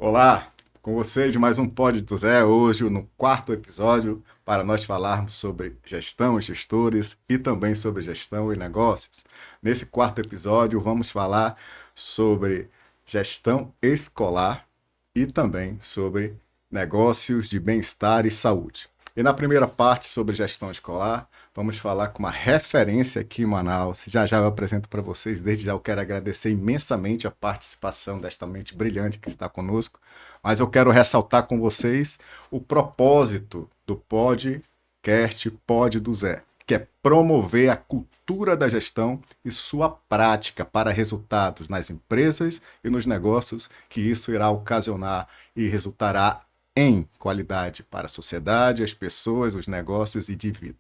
Olá, com vocês de mais um Pod do Zé, hoje no quarto episódio, para nós falarmos sobre gestão e gestores e também sobre gestão e negócios. Nesse quarto episódio, vamos falar sobre gestão escolar e também sobre negócios de bem-estar e saúde. E na primeira parte sobre gestão escolar, vamos falar com uma referência aqui em Manaus. Já já eu apresento para vocês. Desde já eu quero agradecer imensamente a participação desta mente brilhante que está conosco. Mas eu quero ressaltar com vocês o propósito do podcast Pod do Zé, que é promover a cultura da gestão e sua prática para resultados nas empresas e nos negócios, que isso irá ocasionar e resultará em qualidade para a sociedade, as pessoas, os negócios e de vida.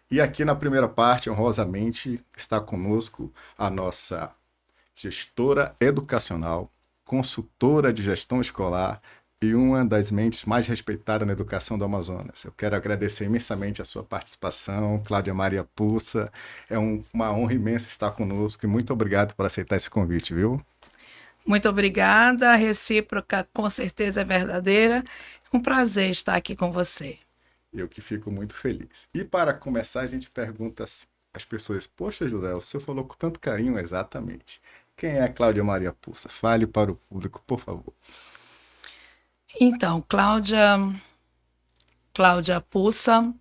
E aqui na primeira parte, honrosamente, está conosco a nossa gestora educacional, consultora de gestão escolar e uma das mentes mais respeitadas na educação do Amazonas. Eu quero agradecer imensamente a sua participação, Cláudia Maria Pussa. É uma honra imensa estar conosco e muito obrigado por aceitar esse convite, viu? Muito obrigada, a recíproca com certeza é verdadeira. Um prazer estar aqui com você. Eu que fico muito feliz. E para começar, a gente pergunta às pessoas: Poxa, José, o senhor falou com tanto carinho, exatamente. Quem é a Cláudia Maria Pussa? Fale para o público, por favor. Então, Cláudia Pussa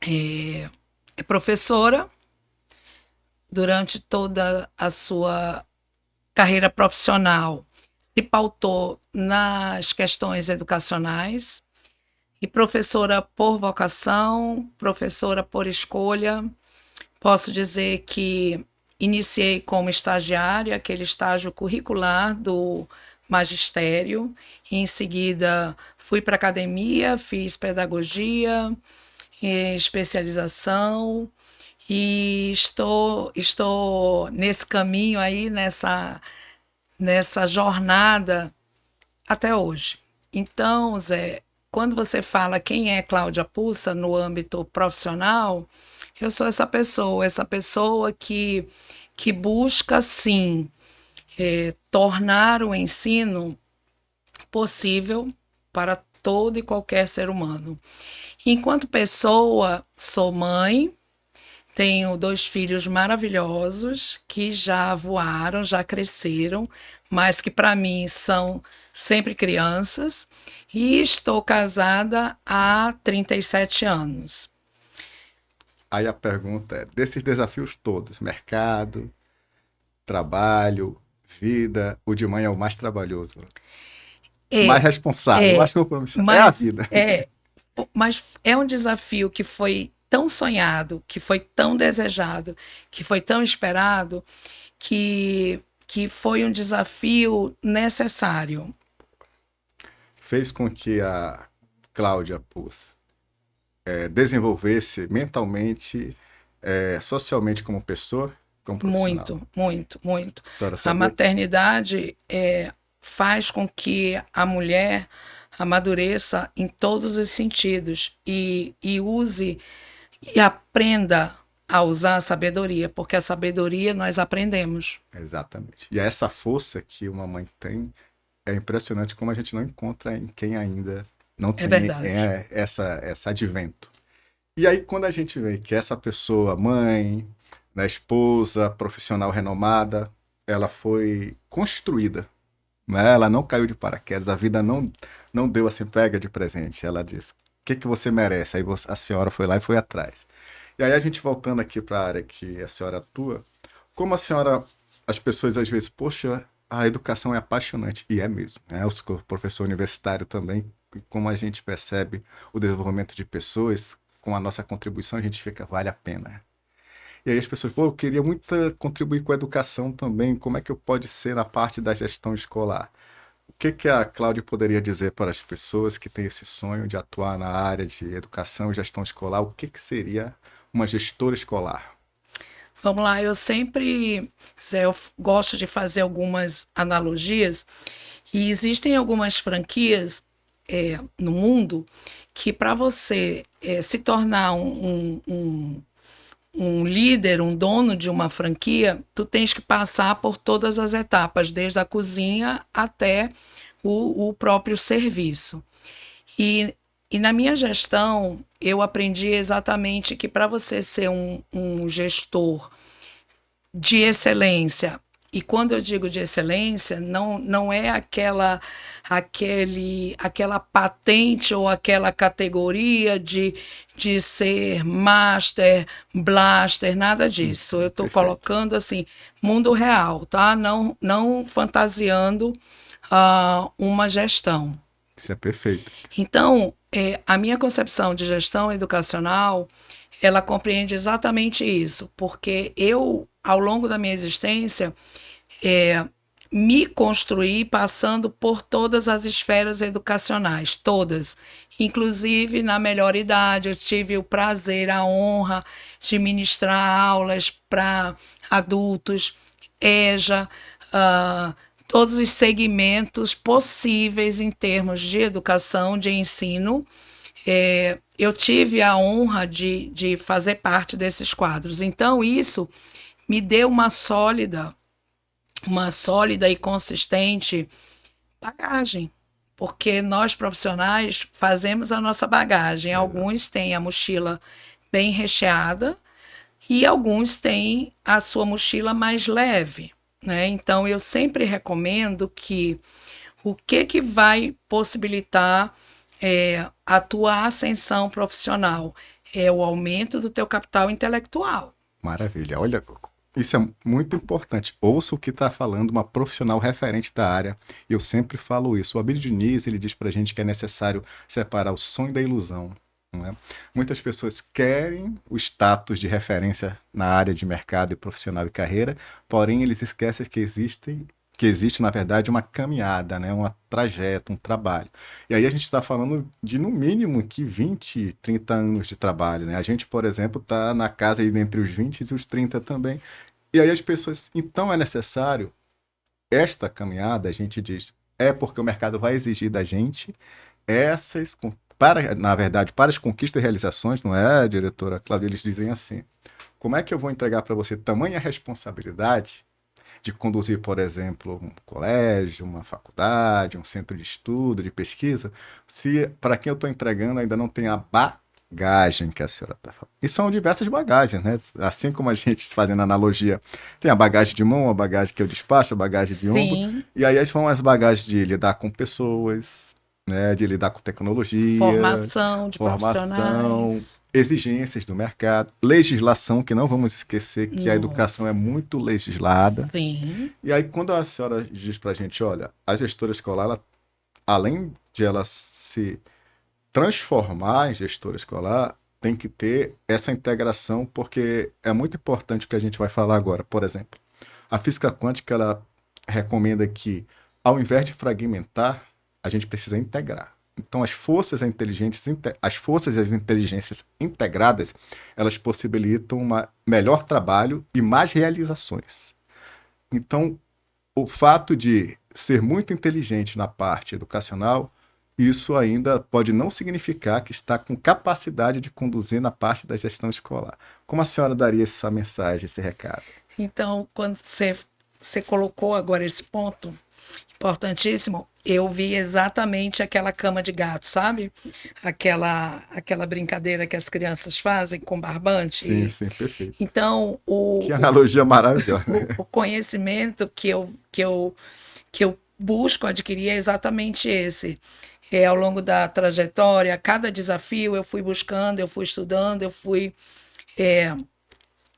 é professora durante toda a sua carreira profissional. Se pautou nas questões educacionais e professora por vocação, professora por escolha. Posso dizer que iniciei como estagiária, aquele estágio curricular do magistério. Em seguida, fui para a academia, fiz pedagogia, especialização e estou nesse caminho aí, nessa jornada até hoje. Então, Zé, quando você fala quem é Cláudia Pussa no âmbito profissional, eu sou essa pessoa que busca, sim, tornar o ensino possível para todo e qualquer ser humano. Enquanto pessoa, sou mãe, tenho 2 filhos maravilhosos que já voaram, já cresceram, mas que para mim são sempre crianças, e estou casada há 37 anos. Aí a pergunta é: desses desafios todos, mercado, trabalho, vida, o de mãe é o mais trabalhoso, mais É, responsável. Eu é, acho que o compromisso é a mas vida. é, mas é um desafio que foi tão sonhado, que foi tão desejado, que foi tão esperado, que foi um desafio necessário. Fez com que a Cláudia Puss desenvolvesse mentalmente, socialmente como pessoa, como profissional. Muito, muito, muito. A senhora A sabia? maternidade faz com que a mulher amadureça em todos os sentidos e use e aprenda a usar a sabedoria, porque a sabedoria nós aprendemos. Exatamente. E essa força que uma mãe tem é impressionante como a gente não encontra em quem ainda não É tem verdade. essa advento. E aí, quando a gente vê que essa pessoa, mãe, né, esposa, profissional renomada, ela foi construída, né? Ela não caiu de paraquedas, a vida não deu assim, pega de presente. Ela disse: O que que você merece? Aí a senhora foi lá e foi atrás. E aí, a gente voltando aqui para a área que a senhora atua, como a senhora, as pessoas às vezes, poxa, a educação é apaixonante, e é mesmo, né? Eu sou professor universitário também, e como a gente percebe o desenvolvimento de pessoas, com a nossa contribuição, a gente fica, vale a pena. E aí as pessoas, pô, eu queria muito contribuir com a educação também, como é que eu pode ser na parte da gestão escolar? O que que a Cláudia poderia dizer para as pessoas que têm esse sonho de atuar na área de educação e gestão escolar? O que que seria uma gestora escolar? Vamos lá, eu sempre, Zé, eu gosto de fazer algumas analogias e existem algumas franquias no mundo que para você se tornar um líder, um dono de uma franquia, tu tens que passar por todas as etapas, desde a cozinha até o próprio serviço. E na minha gestão, eu aprendi exatamente que para você ser um gestor de excelência, e quando eu digo de excelência, não é aquela patente ou aquela categoria de ser master, blaster, nada disso. Eu estou Perfeito. colocando assim, mundo real, tá? Não fantasiando uma gestão. Isso é perfeito. Então, a minha concepção de gestão educacional, ela compreende exatamente isso, porque eu, ao longo da minha existência, é, me construí passando por todas as esferas educacionais, todas. Inclusive, na melhor idade, eu tive o prazer, a honra de ministrar aulas para adultos, EJA, todos os segmentos possíveis em termos de educação, de ensino. Eu tive a honra de fazer parte desses quadros. Então, isso me deu uma sólida e consistente bagagem, porque nós profissionais fazemos a nossa bagagem. Alguns têm a mochila bem recheada e alguns têm a sua mochila mais leve, né? Então eu sempre recomendo que o que vai possibilitar a tua ascensão profissional é o aumento do teu capital intelectual. Maravilha. Olha, isso é muito importante. Ouça o que está falando uma profissional referente da área. Eu sempre falo isso. O Abílio Diniz, ele diz para a gente que é necessário separar o sonho da ilusão. Não é? Muitas pessoas querem o status de referência na área de mercado e profissional e carreira, porém eles esquecem que existe, na verdade, uma caminhada, né? Um trajeto, um trabalho. E aí a gente está falando de, no mínimo, que 20, 30 anos de trabalho, né? A gente, por exemplo, está na casa aí entre os 20 e os 30 também. E aí as pessoas, então é necessário esta caminhada, a gente diz, é porque o mercado vai exigir da gente essas, na verdade, para as conquistas e realizações, não é, diretora Cláudia? Eles dizem assim, como é que eu vou entregar para você tamanha responsabilidade de conduzir, por exemplo, um colégio, uma faculdade, um centro de estudo, de pesquisa, se para quem eu estou entregando ainda não tem a bagagem que a senhora está falando. E são diversas bagagens, né? Assim como a gente fazendo analogia, tem a bagagem de mão, a bagagem que eu despacho, a bagagem de ombro, Sim, e aí são as bagagens de lidar com pessoas, né, de lidar com tecnologia, formação de formação, profissionais. exigências do mercado, legislação, que não vamos esquecer que a educação Nossa, é muito legislada. sim. E aí, quando a senhora diz para a gente, olha, a gestora escolar, ela, além de ela se transformar em gestora escolar, tem que ter essa integração, porque é muito importante o que a gente vai falar agora. Por exemplo, a física quântica, ela recomenda que, ao invés de fragmentar, a gente precisa integrar. Então, as forças e as inteligências integradas, elas possibilitam um melhor trabalho e mais realizações. Então, o fato de ser muito inteligente na parte educacional, isso ainda pode não significar que está com capacidade de conduzir na parte da gestão escolar. Como a senhora daria essa mensagem, esse recado? Então, quando você colocou agora esse ponto importantíssimo, eu vi exatamente aquela cama de gato, sabe? Aquela brincadeira que as crianças fazem com barbante. Sim, sim, perfeito. Então, Que analogia maravilhosa. o conhecimento que eu busco adquirir é exatamente esse. Ao longo da trajetória, cada desafio eu fui buscando, eu fui estudando, eu fui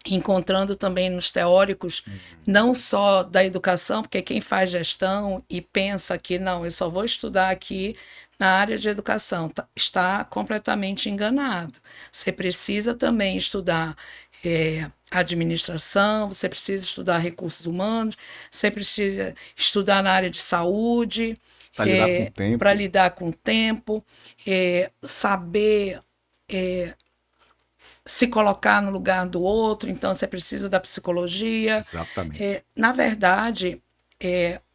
encontrando também nos teóricos, não só da educação, porque quem faz gestão e pensa que não, eu só vou estudar aqui na área de educação, está completamente enganado. Você precisa também estudar administração, você precisa estudar recursos humanos, você precisa estudar na área de saúde, Para lidar com o para tempo. lidar com o tempo, saber se colocar no lugar do outro, então você precisa da psicologia. Exatamente. Na verdade,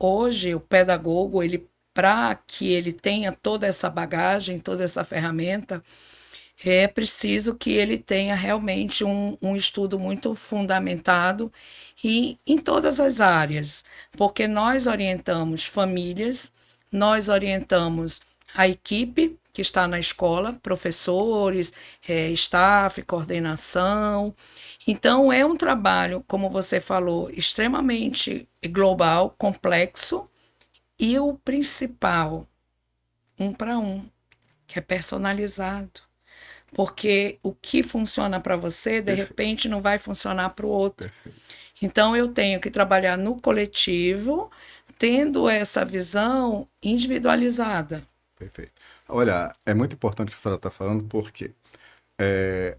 hoje o pedagogo, ele para que ele tenha toda essa bagagem, toda essa ferramenta, é preciso que ele tenha realmente um estudo muito fundamentado e em todas as áreas, porque nós orientamos famílias, nós orientamos a equipe que está na escola, professores, staff, coordenação. Então, é um trabalho, como você falou, extremamente global, complexo, e o principal, um para um, que é personalizado. Porque o que funciona para você, de repente, não vai funcionar para o outro. Então, eu tenho que trabalhar no coletivo, tendo essa visão individualizada. Perfeito. Olha, é muito importante o que a senhora está falando, porque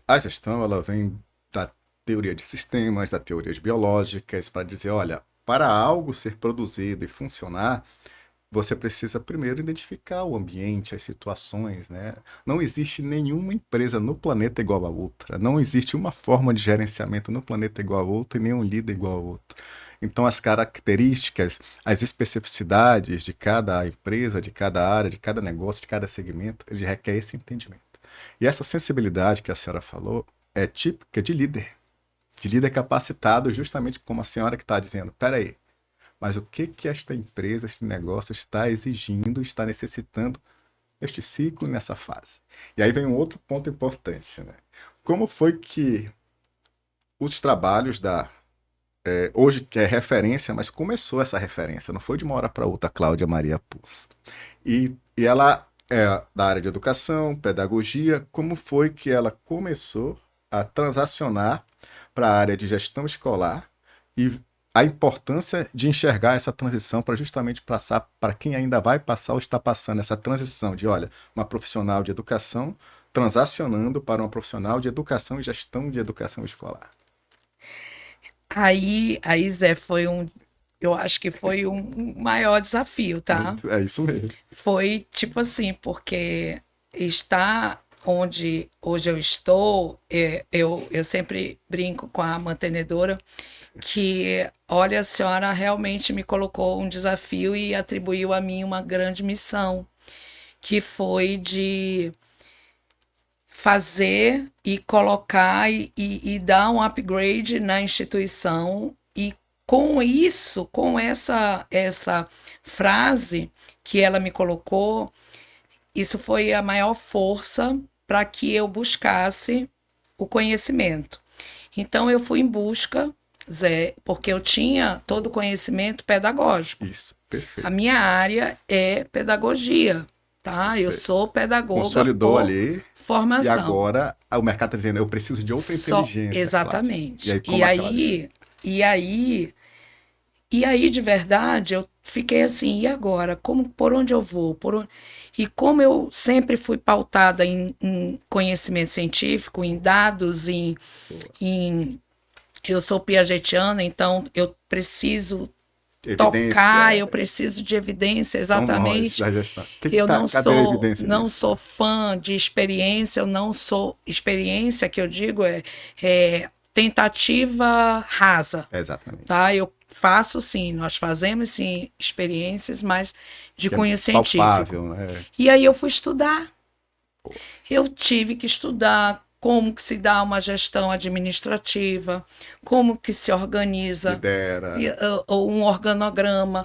a gestão ela vem da teoria de sistemas, da teorias biológicas, para dizer, olha, para algo ser produzido e funcionar, você precisa primeiro identificar o ambiente, as situações, né? Não existe nenhuma empresa no planeta igual a outra. Não existe uma forma de gerenciamento no planeta igual a outra e nenhum líder igual a outro. Então, as características, as especificidades de cada empresa, de cada área, de cada negócio, de cada segmento, ele requer esse entendimento. E essa sensibilidade que a senhora falou é típica de líder capacitado, justamente como a senhora que está dizendo, peraí, mas o que que esta empresa, esse negócio está exigindo, está necessitando neste ciclo, nessa fase? E aí vem um outro ponto importante, né? Como foi que os trabalhos hoje que é referência, mas começou essa referência, não foi de uma hora para outra, a Cláudia Maria Puz. E ela é da área de educação, pedagogia, como foi que ela começou a transacionar para a área de gestão escolar e a importância de enxergar essa transição para justamente passar para quem ainda vai passar ou está passando essa transição de, olha, uma profissional de educação transacionando para uma profissional de educação e gestão de educação escolar. Aí, Zé, eu acho que foi um maior desafio, tá? Muito, é isso mesmo. Foi tipo assim, porque estar onde hoje eu estou, eu sempre brinco com a mantenedora que, olha, a senhora realmente me colocou um desafio e atribuiu a mim uma grande missão, que foi de fazer e colocar e dar um upgrade na instituição. E com isso, com essa frase que ela me colocou, isso foi a maior força para que eu buscasse o conhecimento. Então eu fui em busca, Zé, porque eu tinha todo o conhecimento pedagógico. Isso, perfeito. A minha área é pedagogia, tá? Eu Você sou pedagoga consolidou por ali e formação. agora o mercado está dizendo, eu preciso de outra Só, inteligência, Cláudia. E exatamente. aí, como aquela vez? E aí, e aí, de verdade, eu fiquei assim, e agora? Como, por onde eu vou? E como eu sempre fui pautada em conhecimento científico, em dados, em eu sou piagetiana, então eu preciso tocar, Evidência, eu preciso de evidência, são nós exatamente. da gestão. O que que Eu tá, não cadê a sou, evidência não disso? sou fã de experiência, eu não sou experiência que eu digo é tentativa rasa, Exatamente. tá? Eu faço sim, nós fazemos sim experiências, mas de Que é cunho científico. palpável, né? E aí eu fui estudar. Eu tive que estudar como que se dá uma gestão administrativa, como que se organiza Lidera. um organograma,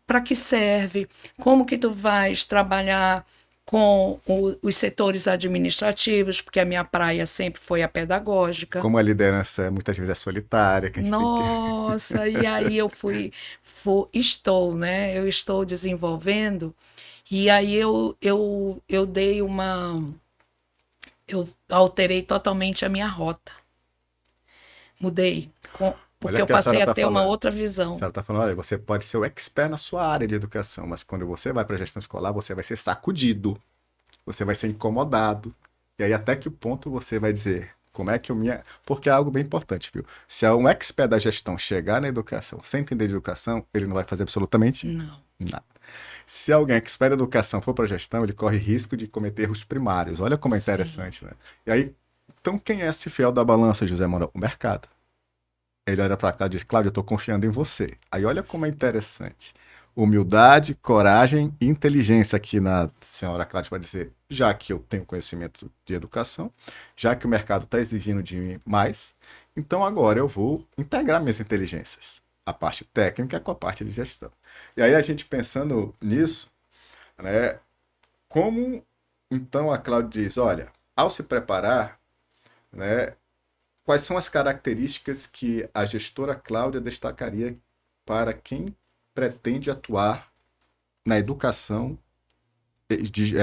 para que serve, como que tu vais trabalhar com os setores administrativos, porque a minha praia sempre foi a pedagógica. Como a liderança muitas vezes é solitária, que a gente tem que. Nossa, e aí eu estou, né? Eu estou desenvolvendo, e aí eu dei eu alterei totalmente a minha rota. Mudei, Olha porque o eu que a senhora passei a está ter uma falando. outra A visão. senhora está falando, olha, você pode ser o expert na sua área de educação, mas quando você vai para a gestão escolar, você vai ser sacudido, você vai ser incomodado. E aí, até que ponto você vai dizer, como é que eu me. Porque é algo bem importante, viu? Se um expert da gestão chegar na educação sem entender de educação, ele não vai fazer absolutamente Não. nada. Se alguém expert da educação for para a gestão, ele corre risco de cometer erros primários. Olha como é Sim. interessante, né? E aí, então quem é esse fiel da balança, José Manuel? O mercado. Ele olha para cá e diz, Cláudio, eu estou confiando em você. Aí olha como é interessante. Humildade, coragem e inteligência aqui na senhora Cláudia para dizer, já que eu tenho conhecimento de educação, já que o mercado está exigindo de mim mais, então agora eu vou integrar minhas inteligências. a parte técnica com a parte de gestão. E aí a gente pensando nisso, né, como então a Cláudia diz, olha, ao se preparar, né, quais são as características que a gestora Cláudia destacaria para quem pretende atuar na educação,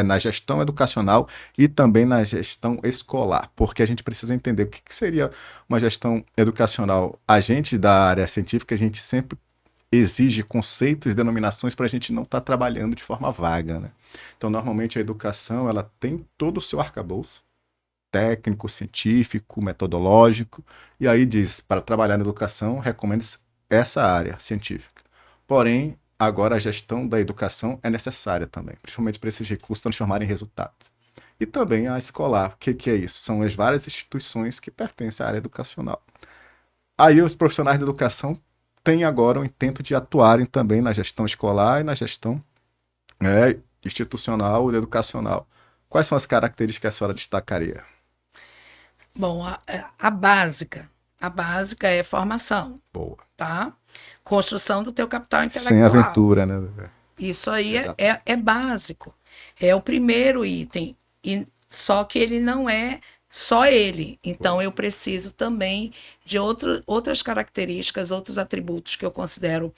na gestão educacional e também na gestão escolar? Porque a gente precisa entender o que seria uma gestão educacional. A gente da área científica, a gente sempre exige conceitos e denominações para a gente não estar trabalhando de forma vaga, né? Então, normalmente a educação ela tem todo o seu arcabouço técnico, científico, metodológico, e aí diz, para trabalhar na educação, recomenda essa área científica. Porém, agora a gestão da educação é necessária também, principalmente para esses recursos transformarem em resultados. E também a escolar. O que é isso? São as várias instituições que pertencem à área educacional. Aí os profissionais da educação têm agora o intento de atuarem também na gestão escolar e na gestão institucional e educacional. Quais são as características que a senhora destacaria? Bom, a básica é formação, Boa. tá? Construção do teu capital Sem intelectual. aventura, né? Isso aí é básico. É o primeiro item. E, só que ele não é só ele. Então, eu preciso também de outras características, outros atributos que eu considero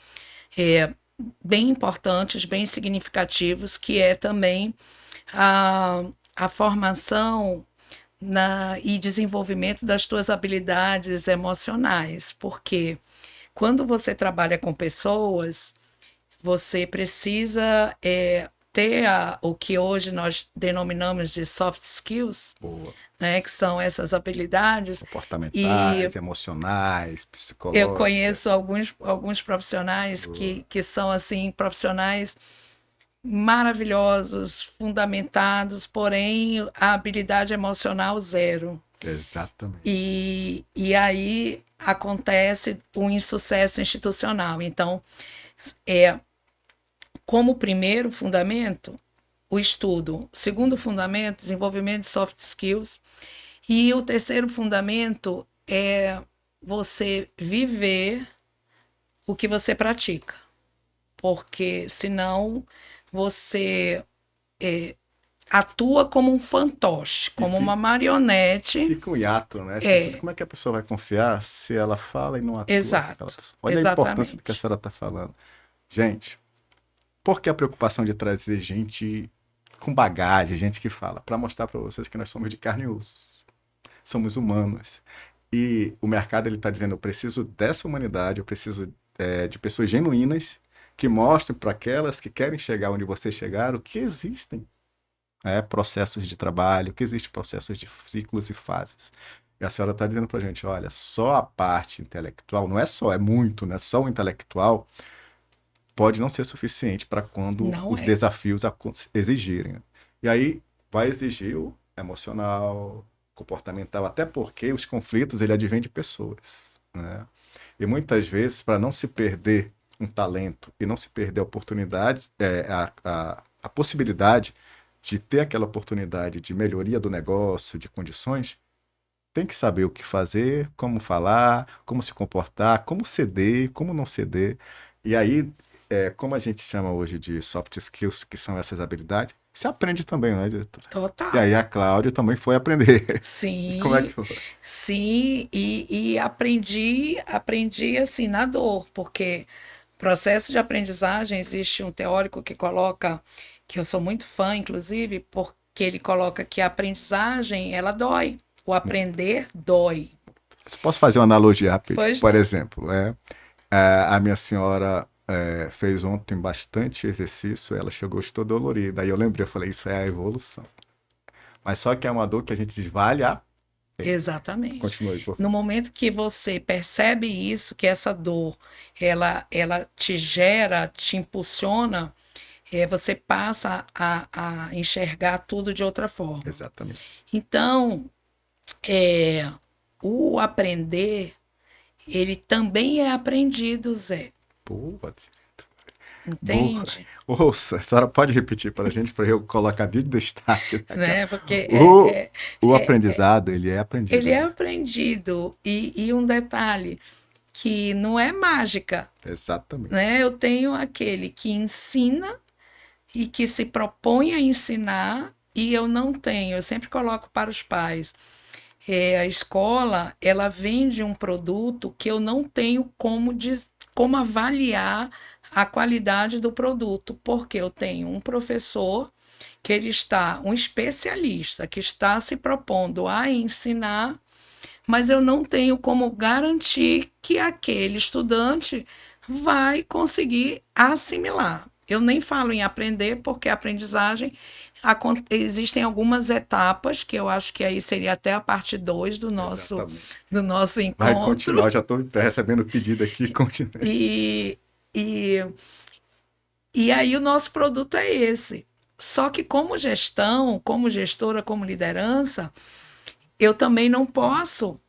bem importantes, bem significativos, que é também a formação e desenvolvimento das tuas habilidades emocionais. Porque quando você trabalha com pessoas, você precisa ter o que hoje nós denominamos de soft skills, né, que são essas habilidades comportamentais, emocionais, psicológicas. Eu conheço alguns profissionais que são assim profissionais maravilhosos, fundamentados, porém a habilidade emocional zero. Exatamente. E aí acontece um insucesso institucional. Então, como primeiro fundamento, o estudo. O segundo fundamento, desenvolvimento de soft skills. E o terceiro fundamento é você viver o que você pratica. Porque senão você atua como um fantoche, como uma marionete. Fica um hiato, né? Como é que a pessoa vai confiar se ela fala e não atua? Exato. Olha a importância do que a senhora está falando. Gente, por que a preocupação de trazer gente com bagagem, gente que fala? Para mostrar para vocês que nós somos de carne e osso. Somos humanos. E o mercado está dizendo, eu preciso dessa humanidade, eu preciso de pessoas genuínas que mostrem para aquelas que querem chegar onde vocês chegaram que existem processos de trabalho, que existem processos de ciclos e fases. E a senhora está dizendo para a gente, olha, só a parte intelectual, não é só, é muito, né? Só o intelectual pode não ser suficiente para quando os desafios exigirem. E aí vai exigir o emocional, comportamental, até porque os conflitos ele advêm de pessoas, né? E muitas vezes, para não se perder um talento e não se perder a oportunidade, a possibilidade de ter aquela oportunidade de melhoria do negócio, de condições, tem que saber o que fazer, como falar, como se comportar, como ceder, como não ceder. E aí, como a gente chama hoje de soft skills, que são essas habilidades, se aprende também, né, diretora? Total. E aí a Cláudia também foi aprender. Sim. Como é que foi? Sim, e aprendi assim, na dor, porque processo de aprendizagem, existe um teórico que coloca, que eu sou muito fã, inclusive, porque ele coloca que a aprendizagem, ela dói. O aprender dói. Posso fazer uma analogia rápida? Pois Por não. exemplo, a minha senhora fez ontem bastante exercício, ela chegou toda dolorida. Aí eu lembrei, eu falei, isso é a evolução. Mas só que é uma dor que a gente diz, vale a pena. Exatamente. Continue, por favor. No momento que você percebe isso, que essa dor, ela te gera, te impulsiona, você passa a enxergar tudo de outra forma. Exatamente. Então, o aprender, ele também é aprendido, Zé. Boa. Entende? Boa. Ouça, a senhora pode repetir para a gente, para eu colocar de destaque. Né? Porque o aprendizado, ele é aprendido. ele é aprendido. E um detalhe, que não é mágica, Exatamente. né? Eu tenho aquele que ensina e que se propõe a ensinar, e eu não tenho. Eu sempre coloco para os pais. A escola, ela vende um produto que eu não tenho como avaliar a qualidade do produto, porque eu tenho um professor que ele está, um especialista que está se propondo a ensinar, mas eu não tenho como garantir que aquele estudante vai conseguir assimilar. Eu nem falo em aprender, porque a aprendizagem existem algumas etapas que eu acho que aí seria até a parte 2 Exatamente. do nosso Vai encontro. continuar, já estou recebendo o pedido aqui, continue. E, e, e aí o nosso produto é esse. Só que como gestão, como gestora, como liderança, eu também não posso,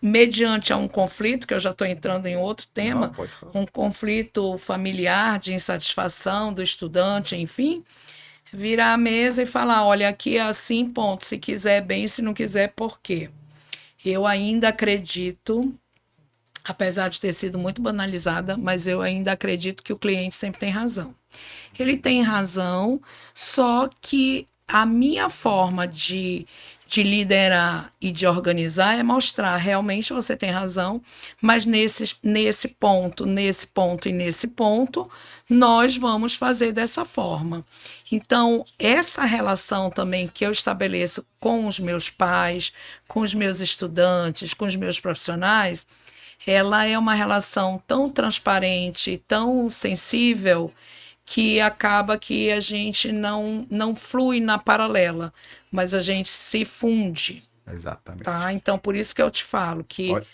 mediante a um conflito, que eu já estou entrando em outro Não, tema, pode falar. um conflito familiar de insatisfação do estudante, enfim, virar a mesa e falar, olha, aqui é assim, ponto, se quiser bem, se não quiser, por quê? Eu ainda acredito, apesar de ter sido muito banalizada, mas eu ainda acredito que o cliente sempre tem razão. Ele tem razão, só que a minha forma de liderar e de organizar é mostrar realmente você tem razão, mas nesse ponto e nesse ponto, nós vamos fazer dessa forma. Então, essa relação também que eu estabeleço com os meus pais, com os meus estudantes, com os meus profissionais, ela é uma relação tão transparente, tão sensível, que acaba que a gente não flui na paralela, mas a gente se funde, Exatamente. tá? Então, por isso que eu te falo que... Olha,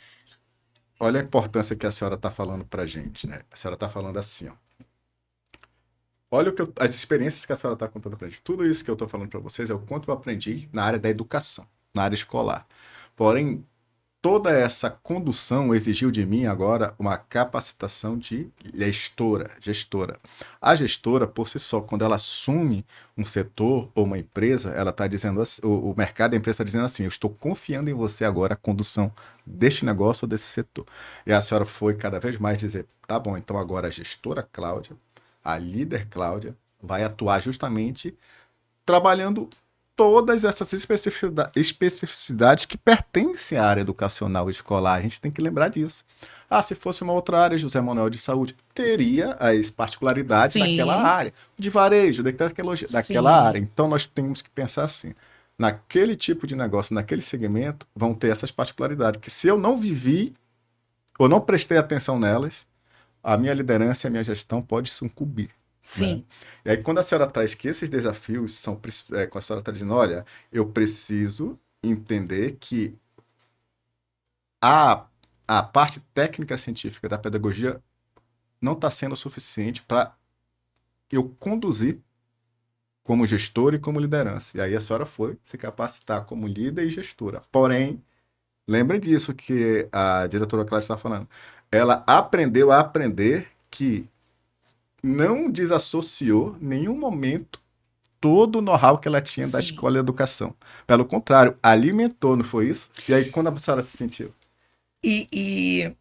olha a importância que a senhora está falando para a gente, né? A senhora está falando assim, ó. Olha as experiências que a senhora está contando para a gente. Tudo isso que eu estou falando para vocês é o quanto eu aprendi na área da educação, na área escolar. Porém, toda essa condução exigiu de mim agora uma capacitação de gestora. A gestora, por si só, quando ela assume um setor ou uma empresa, ela está dizendo assim, o mercado, a empresa está dizendo assim, eu estou confiando em você agora a condução deste negócio ou desse setor. E a senhora foi cada vez mais dizer, tá bom, então agora a gestora Cláudia, a líder Cláudia, vai atuar justamente trabalhando todas essas especificidades que pertencem à área educacional escolar. A gente tem que lembrar disso. Ah, se fosse uma outra área, José Manuel de Saúde, teria as particularidades daquela Sim, área, de varejo, de tecnologia, daquela área. sim, Então, nós temos que pensar assim, naquele tipo de negócio, naquele segmento, vão ter essas particularidades, que se eu não vivi, ou não prestei atenção nelas, a minha liderança e a minha gestão pode sucumbir, né? sim, E aí, quando a senhora traz que esses desafios são, quando a senhora está dizendo, olha, eu preciso entender que a, a parte técnica científica da pedagogia não está sendo suficiente para eu conduzir como gestor e como liderança. E aí a senhora foi se capacitar como líder e gestora. Porém, lembre disso que a diretora Cláudia está falando. Ela aprendeu a aprender que não desassociou em nenhum momento todo o know-how que ela tinha da sim. escola de educação. Pelo contrário, alimentou, não foi isso? E aí, quando a senhora se sentiu? E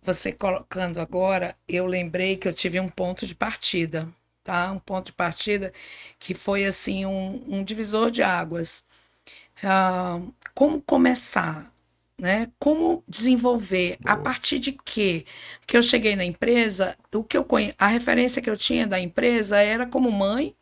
você colocando agora, eu lembrei que eu tive um ponto de partida, tá? Um ponto de partida que foi, assim, um divisor de águas. Ah, como começar, né? Como desenvolver, a Boa. partir de quê? Que eu cheguei na empresa, a referência que eu tinha da empresa era como mãe,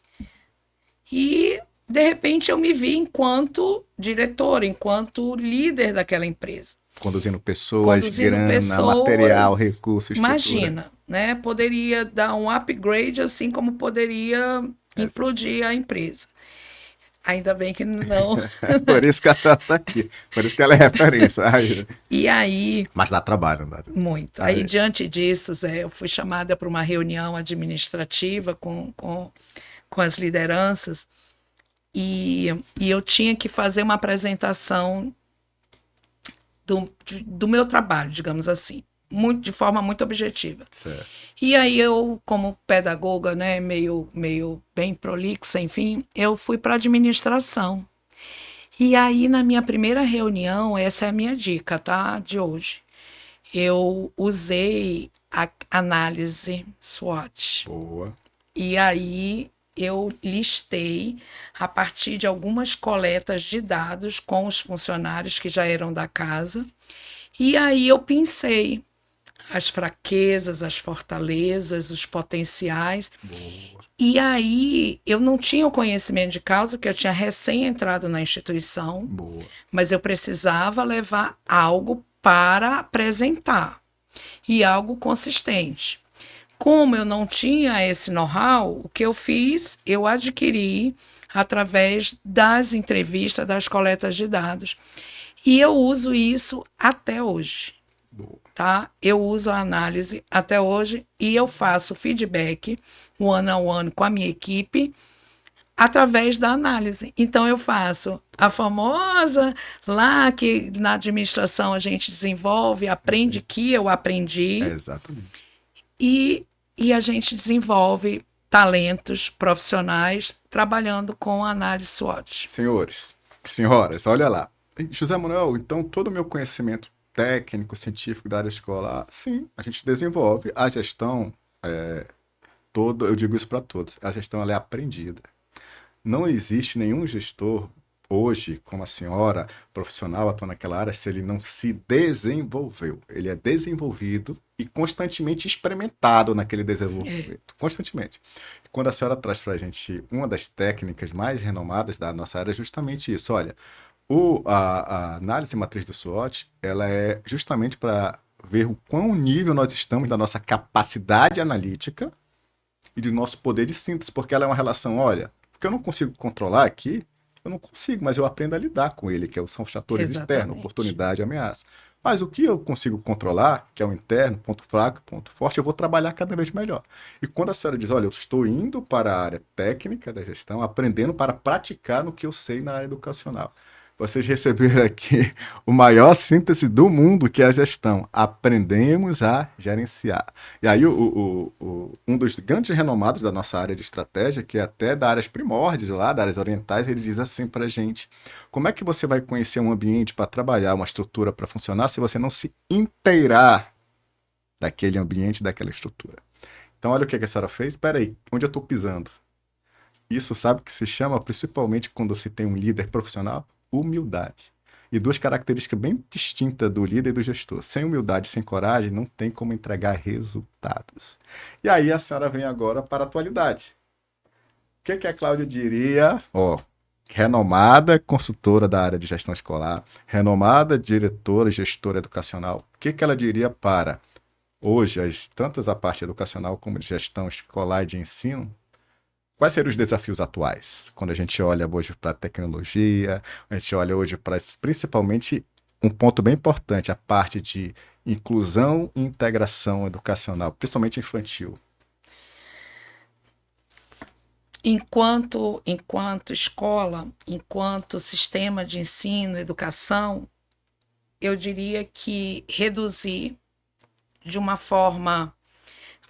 e de repente eu me vi enquanto diretora, enquanto líder daquela empresa, Conduzindo pessoas, conduzindo grana, material, pessoas. recurso, estrutura. Imagina, né? Poderia dar um upgrade, assim como poderia Exato. implodir a empresa. Ainda bem que não. Por isso que a senhora está aqui. Por isso que ela é referência. Aí, E aí, mas dá trabalho, não dá? muito. Aí, Aí, diante disso, Zé, eu fui chamada para uma reunião administrativa com as lideranças, e eu tinha que fazer uma apresentação do meu trabalho, digamos assim, de forma muito objetiva. certo. E aí eu, como pedagoga, né, meio bem prolixa, enfim, eu fui para a administração. E aí, na minha primeira reunião, essa é a minha dica, tá? De hoje. Eu usei a análise SWOT. Boa. E aí eu listei a partir de algumas coletas de dados com os funcionários que já eram da casa. E aí eu pensei as fraquezas, as fortalezas, os potenciais. Boa. E aí eu não tinha o conhecimento de causa, porque eu tinha recém entrado na instituição, Boa. mas eu precisava levar algo para apresentar e algo consistente. Como eu não tinha esse know-how, o que eu fiz, eu adquiri através das entrevistas, das coletas de dados. E eu uso isso até hoje, Boa. tá? Eu uso a análise até hoje e eu faço feedback one-on-one com a minha equipe através da análise. Então eu faço a famosa lá que na administração a gente desenvolve, aprende que eu aprendi Exatamente. e a gente desenvolve talentos profissionais trabalhando com análise SWOT. Senhores, senhoras, olha lá. José Manuel, então todo o meu conhecimento técnico, científico da área escolar, sim, a gente desenvolve. A gestão, todo, eu digo isso para todos, a gestão ela é aprendida. Não existe nenhum gestor hoje, como a senhora, profissional, atuando naquela área, se ele não se desenvolveu. Ele é desenvolvido e constantemente experimentado naquele desenvolvimento. Constantemente. Quando a senhora traz para a gente uma das técnicas mais renomadas da nossa área, é justamente isso. Olha, a análise matriz do SWOT, ela é justamente para ver o quão nível nós estamos da nossa capacidade analítica e do nosso poder de síntese, porque ela é uma relação, olha, porque eu não consigo controlar aqui, eu não consigo, mas eu aprendo a lidar com ele, que são os fatores externos, Exatamente. oportunidade e ameaça. Mas o que eu consigo controlar, que é o interno, ponto fraco, ponto forte, eu vou trabalhar cada vez melhor. E quando a senhora diz, olha, eu estou indo para a área técnica da gestão, aprendendo para praticar no que eu sei na área educacional. Vocês receberam aqui o maior síntese do mundo, que é a gestão. Aprendemos a gerenciar. E aí, um dos grandes renomados da nossa área de estratégia, que é até da áreas primórdias lá, das áreas orientais, ele diz assim para a gente: como é que você vai conhecer um ambiente para trabalhar, uma estrutura para funcionar, se você não se inteirar daquele ambiente, daquela estrutura? Então, olha o que a senhora fez. Espera aí, onde eu estou pisando? Isso sabe que se chama, principalmente quando se tem um líder profissional? Humildade. E duas características bem distintas do líder e do gestor. Sem humildade, sem coragem, não tem como entregar resultados. E aí a senhora vem agora para a atualidade. O que a Cláudia diria? Renomada consultora da área de gestão escolar, renomada diretora e gestora educacional. O que ela diria para hoje, tantas a parte educacional como de gestão escolar e de ensino? Quais seriam os desafios atuais? Quando a gente olha hoje para a tecnologia, a gente olha hoje para, principalmente, um ponto bem importante, a parte de inclusão e integração educacional, principalmente infantil. Enquanto escola, enquanto sistema de ensino, educação, eu diria que reduzir de uma forma.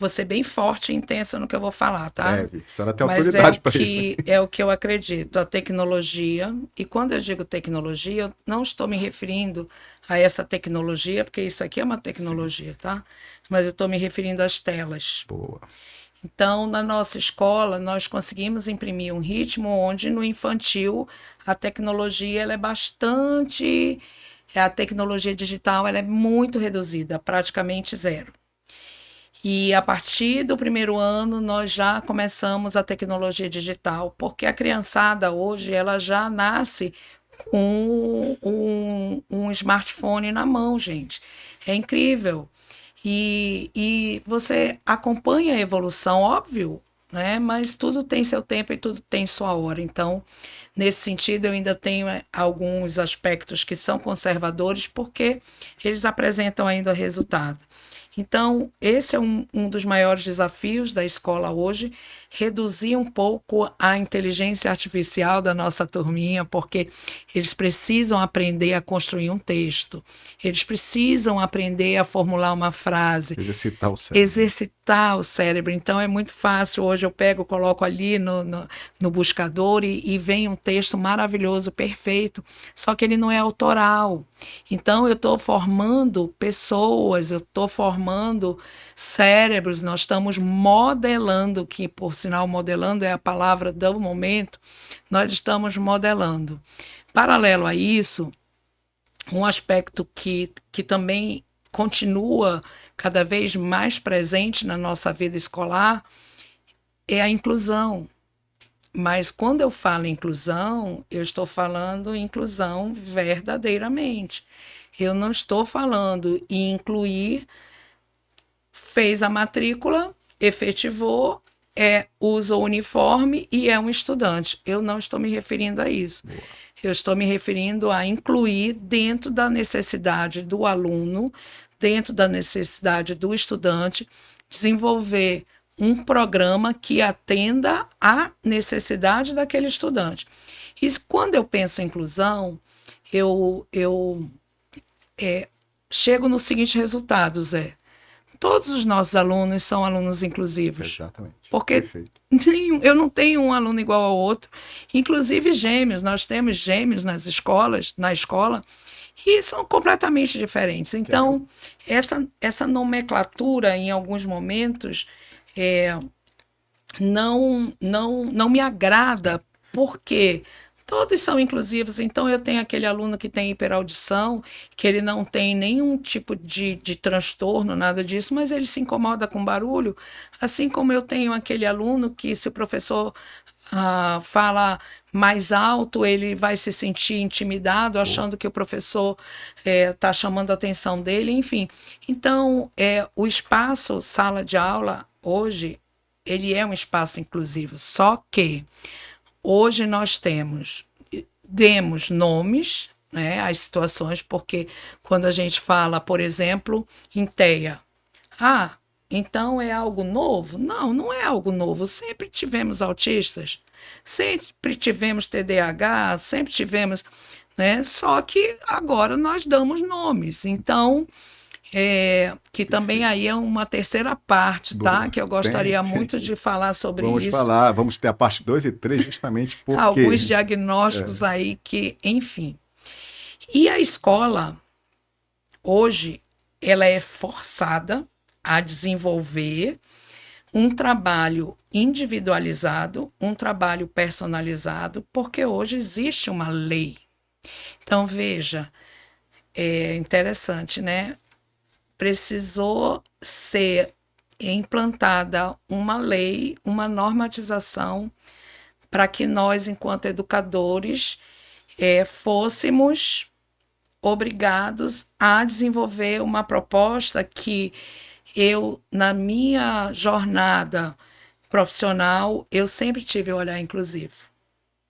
Vou ser bem forte e intensa no que eu vou falar, tá? Deve. A senhora tem Mas autoridade para isso. é o que eu acredito, a tecnologia. E quando eu digo tecnologia, eu não estou me referindo a essa tecnologia, porque isso aqui é uma tecnologia, tá? Mas eu estou me referindo às telas. Boa. Então, na nossa escola, nós conseguimos imprimir um ritmo onde no infantil a tecnologia ela é bastante. A tecnologia digital ela é muito reduzida, praticamente zero. E a partir do primeiro ano nós já começamos a tecnologia digital, porque a criançada hoje ela já nasce com um smartphone na mão, gente. É incrível. E você acompanha a evolução, óbvio, né? Mas tudo tem seu tempo e tudo tem sua hora. Então, nesse sentido, eu ainda tenho alguns aspectos que são conservadores, porque eles apresentam ainda resultado. Então, esse é um dos maiores desafios da escola hoje, reduzir um pouco a inteligência artificial da nossa turminha, porque eles precisam aprender a construir um texto, eles precisam aprender a formular uma frase, Exercitar o cérebro. exercitar o cérebro. Então é muito fácil. Hoje eu pego, coloco ali no buscador e vem um texto maravilhoso, perfeito, só que ele não é autoral. Então eu estou formando pessoas, eu estou formando cérebros, nós estamos modelando, que por sinal modelando é a palavra do momento, nós estamos modelando. Paralelo a isso, um aspecto que também continua cada vez mais presente na nossa vida escolar é a inclusão. Mas quando eu falo inclusão, eu estou falando inclusão verdadeiramente. Eu não estou falando em incluir, fez a matrícula, efetivou, usa o uniforme e é um estudante. Eu não estou me referindo a isso. Boa. Eu estou me referindo a incluir dentro da necessidade do aluno, dentro da necessidade do estudante, desenvolver um programa que atenda à necessidade daquele estudante. E quando eu penso em inclusão, eu chego no seguinte resultado, Zé. Todos os nossos alunos são alunos inclusivos. Exatamente. Porque eu não tenho um aluno igual ao outro. Inclusive gêmeos, nós temos gêmeos na escola, e são completamente diferentes. Então, essa nomenclatura, em alguns momentos, não me agrada, porque todos são inclusivos. Então, eu tenho aquele aluno que tem hiperaudição, que ele não tem nenhum tipo de transtorno, nada disso, mas ele se incomoda com barulho, assim como eu tenho aquele aluno que, se o professor fala mais alto, ele vai se sentir intimidado, achando que o professor está chamando a atenção dele, enfim. Então, o espaço sala de aula, hoje, ele é um espaço inclusivo, só que hoje nós demos nomes, né, às situações, porque quando a gente fala, por exemplo, em TEA, então é algo novo? Não, não é algo novo. Sempre tivemos autistas, sempre tivemos TDAH, sempre tivemos, né? Só que agora nós damos nomes. Então, que também aí é uma terceira parte, tá? Boa. Que eu gostaria muito de falar sobre isso. Vamos ter a parte 2 e 3 justamente porque... Alguns diagnósticos aí que, enfim. E a escola, hoje, ela é forçada a desenvolver um trabalho individualizado, um trabalho personalizado, porque hoje existe uma lei. Então, veja, é interessante, né? Precisou ser implantada uma lei, uma normatização, para que nós, enquanto educadores, fôssemos obrigados a desenvolver uma proposta que eu, na minha jornada profissional, eu sempre tive o olhar inclusivo,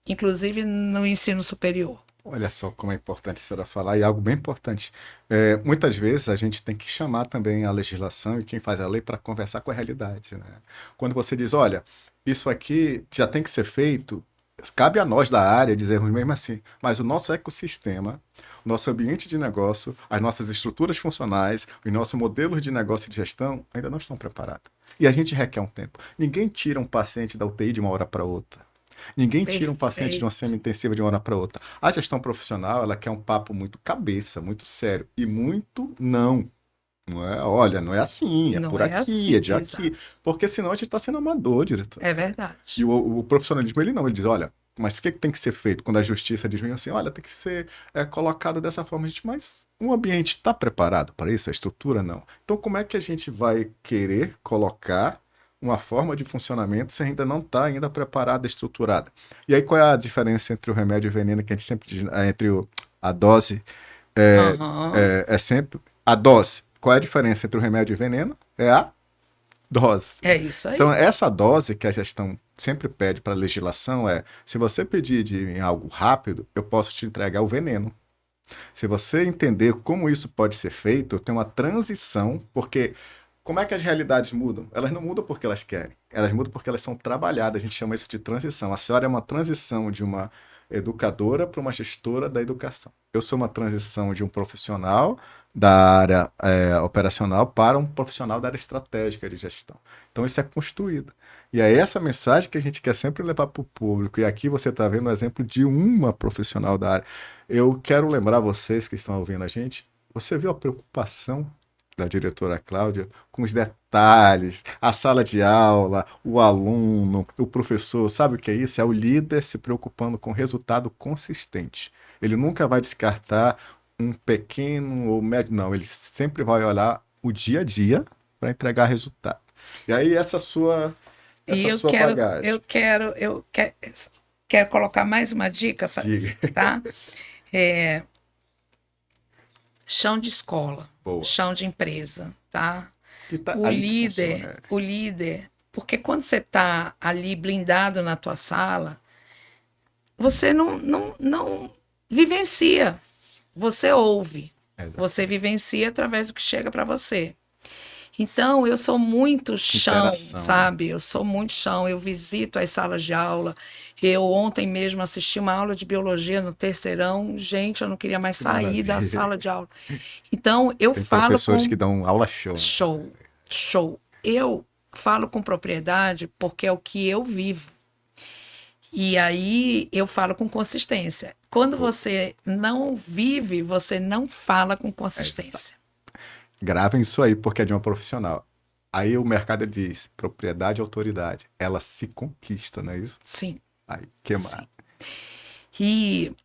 inclusive no ensino superior. Olha só como é importante a senhora falar, e algo bem importante. Muitas vezes a gente tem que chamar também a legislação e quem faz a lei para conversar com a realidade, né? Quando você diz, olha, isso aqui já tem que ser feito, cabe a nós da área dizermos mesmo assim, mas o nosso ecossistema, o nosso ambiente de negócio, as nossas estruturas funcionais, os nossos modelos de negócio e de gestão ainda não estão preparados. E a gente requer um tempo. Ninguém tira um paciente da UTI de uma hora para outra. Ninguém tira um paciente de uma semi-intensiva de uma hora para outra. A gestão profissional, ela quer um papo muito cabeça, muito sério e muito não. Não é, olha, não é assim, é Não por é aqui, assim, é de aqui. Porque senão a gente está sendo amador, diretor. É verdade. E o profissionalismo, ele não, ele diz, olha, mas por que tem que ser feito? Quando a justiça diz assim, olha, tem que ser colocado dessa forma, gente, mas o ambiente está preparado para isso? A estrutura não. Então, como é que a gente vai querer colocar uma forma de funcionamento se ainda não está ainda preparada, estruturada? E aí, qual é a diferença entre o remédio e o veneno, que a gente sempre diz, entre a dose, sempre a dose. Qual é a diferença entre o remédio e o veneno? É a dose. É isso aí. Então, essa dose que a gestão sempre pede para a legislação se você pedir em algo rápido, eu posso te entregar o veneno. Se você entender como isso pode ser feito, tem uma transição, porque como é que as realidades mudam? Elas não mudam porque elas querem, elas mudam porque elas são trabalhadas. A gente chama isso de transição. A senhora é uma transição de uma educadora para uma gestora da educação. Eu sou uma transição de um profissional da área operacional para um profissional da área estratégica de gestão. Então isso é construído. E é essa mensagem que a gente quer sempre levar para o público. E aqui você está vendo o exemplo de uma profissional da área. Eu quero lembrar vocês que estão ouvindo a gente, você viu a preocupação da diretora Cláudia com os detalhes, a sala de aula, o aluno, o professor, sabe o que é isso? É o líder se preocupando com resultado consistente. Ele nunca vai descartar um pequeno ou médio, não, ele sempre vai olhar o dia a dia para entregar resultado. E aí E essa sua bagagem, quero colocar mais uma dica, diga. tá? É, chão de escola, Boa. chão de empresa, tá? Que tá ali que funciona. É. O líder, porque quando você está ali blindado na tua sala, você não vivencia, você ouve, você vivencia através do que chega para você. Então, eu sou muito chão, Interação, né? sabe? Eu sou muito chão. Eu visito as salas de aula. Eu ontem mesmo assisti uma aula de biologia no terceirão. Gente, eu não queria mais Que sair da maravilha. sala de aula. Então, eu Tem falo professores com que dão aula show, né? show, show. Eu falo com propriedade porque é o que eu vivo. E aí eu falo com consistência. Quando Pô, você não vive, você não fala com essa consistência. Gravem isso aí, porque é de uma profissional. Aí o mercado ele diz, propriedade e autoridade. Ela se conquista, não é isso? Sim, Aí, que mais? sim. E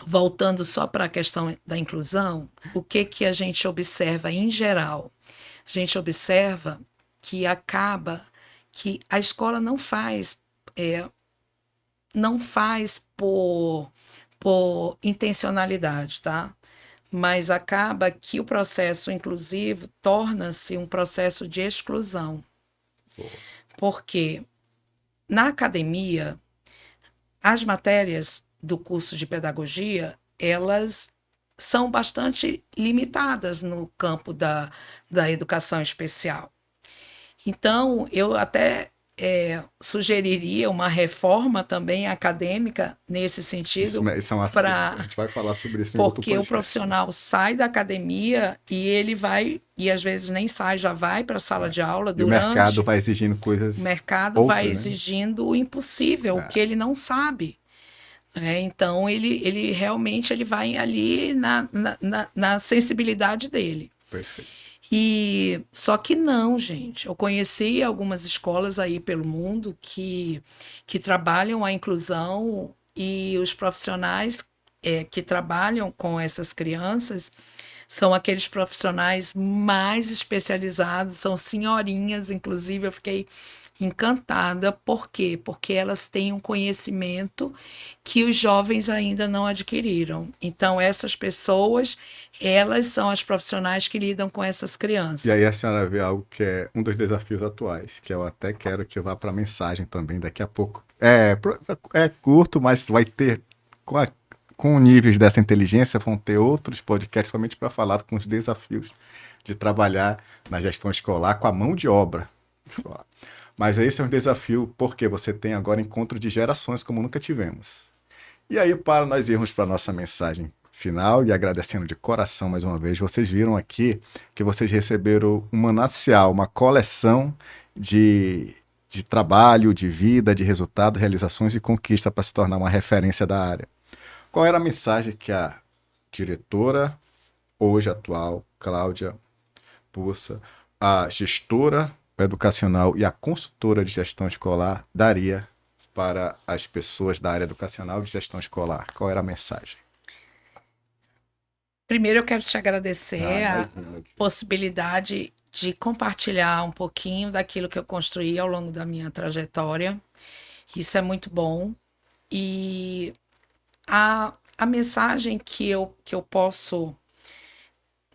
voltando só para a questão da inclusão, o que que a gente observa em geral? A gente observa que acaba que a escola não faz por intencionalidade, tá? Mas acaba que o processo inclusivo torna-se um processo de exclusão. Boa. Porque na academia, as matérias do curso de pedagogia, elas são bastante limitadas no campo da educação especial. Então, eu até sugeriria uma reforma também acadêmica nesse sentido, Isso é um assunto. A para gente vai falar sobre isso em outro porque o podcast. profissional sai da academia e ele vai, e às vezes nem sai, já vai para a sala É. de aula E o mercado durante. vai exigindo O coisas mercado vai outras, né? exigindo o impossível, o É, que ele não sabe. Então, ele realmente ele vai ali na sensibilidade dele. perfeito. E só que não, gente. Eu conheci algumas escolas aí pelo mundo que trabalham a inclusão e os profissionais que trabalham com essas crianças são aqueles profissionais mais especializados, são senhorinhas, inclusive eu fiquei encantada. Por quê? Porque elas têm um conhecimento que os jovens ainda não adquiriram. Então, essas pessoas, elas são as profissionais que lidam com essas E aí crianças. a senhora vê algo que é um dos desafios atuais, que eu até quero que vá para a mensagem também daqui a pouco. É curto, mas vai ter, com níveis dessa inteligência, vão ter outros podcasts somente para falar com os desafios de trabalhar na gestão escolar com a mão de obra escolar. Mas esse é um desafio porque você tem agora encontro de gerações como nunca tivemos. E aí, para nós irmos para a nossa mensagem final e agradecendo de coração mais uma vez, vocês viram aqui que vocês receberam um manancial, uma coleção de trabalho, de vida, de resultado, realizações e conquista para se tornar uma referência da área. Qual era a mensagem que a diretora, hoje atual, Cláudia Pussa, a gestora educacional e a consultora de gestão escolar daria para as pessoas da área educacional de gestão escolar? Qual era a mensagem? Primeiro, eu quero te Ah, agradecer a imagina. possibilidade de compartilhar um pouquinho daquilo que eu construí ao longo da minha trajetória. Isso é muito bom. E a mensagem que eu posso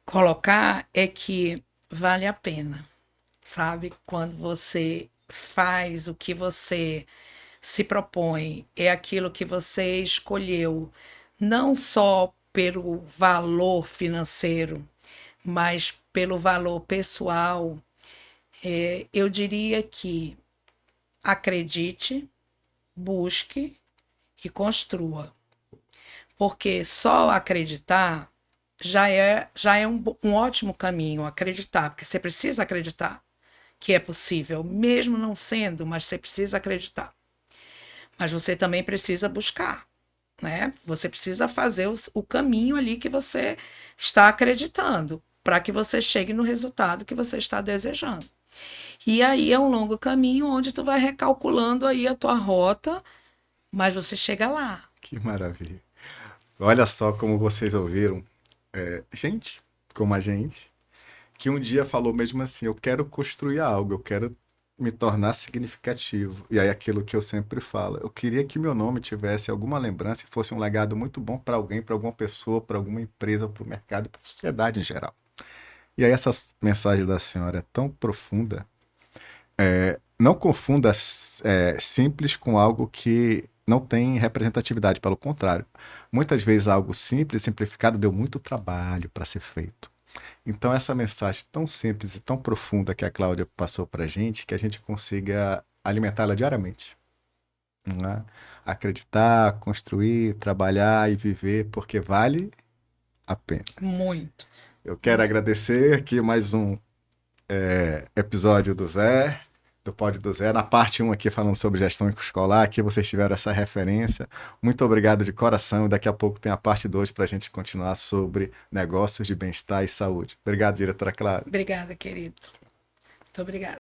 colocar é que vale a pena, sabe? Quando você faz o que você se propõe, é aquilo que você escolheu, não só pelo valor financeiro, mas pelo valor pessoal, eu diria que acredite, busque e construa. Porque só acreditar já é um ótimo caminho, acreditar, porque você precisa acreditar que é possível, mesmo não sendo, mas você precisa acreditar. Mas você também precisa buscar, né? Você precisa fazer o caminho ali que você está acreditando, para que você chegue no resultado que você está desejando. E aí é um longo caminho onde tu vai recalculando aí a tua rota, mas você chega lá. Que maravilha. Olha só como vocês ouviram. Gente como a gente, que um dia falou mesmo assim: eu quero construir algo, eu quero me tornar significativo. E aí aquilo que eu sempre falo, eu queria que meu nome tivesse alguma lembrança e fosse um legado muito bom para alguém, para alguma pessoa, para alguma empresa, para o mercado, para a sociedade em geral. E aí essa mensagem da senhora é tão profunda. Não confunda simples com algo que não tem representatividade, pelo contrário. Muitas vezes algo simples, simplificado, deu muito trabalho para ser feito. Então, essa mensagem tão simples e tão profunda que a Cláudia passou para a gente, que a gente consiga alimentá-la diariamente. Não é? Acreditar, construir, trabalhar e viver, porque vale a pena. Muito, Eu quero muito. agradecer aqui mais um episódio do Zé, do Pod do Zé, na parte 1 aqui falando sobre gestão escolar, aqui vocês tiveram essa referência. Muito obrigado de coração, e daqui a pouco tem a parte 2 para a gente continuar sobre negócios de bem-estar e saúde. Obrigado, diretora Clara. Obrigada, querido. Muito obrigada.